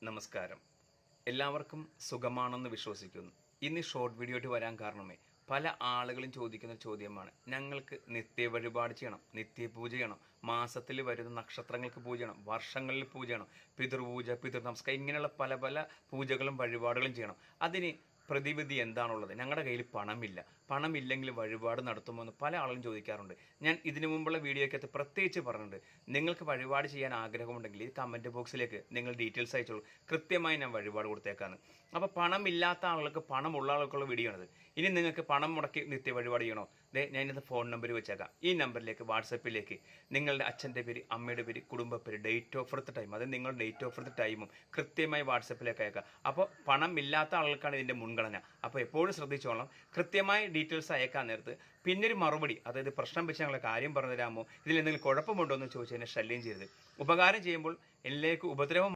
നമസ്കാരം. എല്ലാവർക്കും സുഖമാണെന്ന് വിശ്വസിക്കുന്നു. ഇന്ന് ഷോർട്ട് വീഡിയോ ആയിട്ട് വരാൻ കാരണമേ പല ആളുകളും ചോദിക്കുന്ന ചോദ്യമാണ്. ഞങ്ങൾക്ക് നിത്യ വഴിപാട് ചെയ്യണം, നിത്യപൂജ ചെയ്യണം, മാസത്തിൽ വരുന്ന നക്ഷത്രങ്ങൾക്ക് പൂജ ചെയ്യണം, വർഷങ്ങളിൽ പൂജ ചെയ്യണം, പിതൃപൂജ, പിതൃനമസ്കാരം, ഇങ്ങനെയുള്ള പല പല പൂജകളും വഴിപാടുകളും ചെയ്യണം. അതിന് പ്രതിവിധി എന്താണുള്ളത്? ഞങ്ങളുടെ കയ്യിൽ പണമില്ല, പണമില്ലെങ്കിൽ വഴിപാട് നടത്തുമോ എന്ന് പല ആളുകളും ചോദിക്കാറുണ്ട്. ഞാൻ ഇതിനു മുമ്പുള്ള വീഡിയോയ്ക്കകത്ത് പ്രത്യേകിച്ച് പറഞ്ഞിട്ടുണ്ട്, നിങ്ങൾക്ക് വഴിപാട് ചെയ്യാൻ ആഗ്രഹമുണ്ടെങ്കിൽ ഈ കമൻറ്റ് ബോക്സിലേക്ക് നിങ്ങൾ ഡീറ്റെയിൽസ് അയച്ചോളൂ, കൃത്യമായി ഞാൻ വഴിപാട് കൊടുത്തേക്കാന്ന്. അപ്പോൾ പണമില്ലാത്ത ആളുകൾക്ക്, പണമുള്ള ആളുകൾക്കുള്ള വീഡിയോ ആണിത്. ഇനി നിങ്ങൾക്ക് പണം മുടക്കി നിത്യ വഴിപാട് ചെയ്യണോ? ഞാനിത് ഫോൺ നമ്പർ വെച്ചേക്കാം. ഈ നമ്പറിലേക്ക്, വാട്സപ്പിലേക്ക് നിങ്ങളുടെ അച്ഛൻ്റെ പേര്, അമ്മയുടെ പേര്, കുടുംബ പേര്, ഡേറ്റ് ഓഫ് ബർത്ത് ടൈം, അത് നിങ്ങളുടെ ഡേറ്റ് ഓഫ് ബർത്ത് ടൈമും കൃത്യമായി വാട്സപ്പിലേക്ക് അയക്കാം. അപ്പോൾ പണം ഇല്ലാത്ത ആളുകൾക്കാണ് ഇതിൻ്റെ മുൻഗണന. അപ്പോൾ എപ്പോഴും ശ്രദ്ധിച്ചോളാം. കൃത്യമായി ഡീറ്റെയിൽസ് അയക്കാൻ നേരത്ത് പിന്നൊരു മറുപടി, അതായത് പ്രശ്നം വെച്ച് ഞങ്ങളെ കാര്യം പറഞ്ഞു തരാമോ, ഇതിൽ എന്തെങ്കിലും കുഴപ്പമുണ്ടോ എന്ന് ചോദിച്ചതിനെ ശല്യം ചെയ്യരുത്. ഉപകാരം ചെയ്യുമ്പോൾ എന്നിലേക്ക് ഉപദ്രവം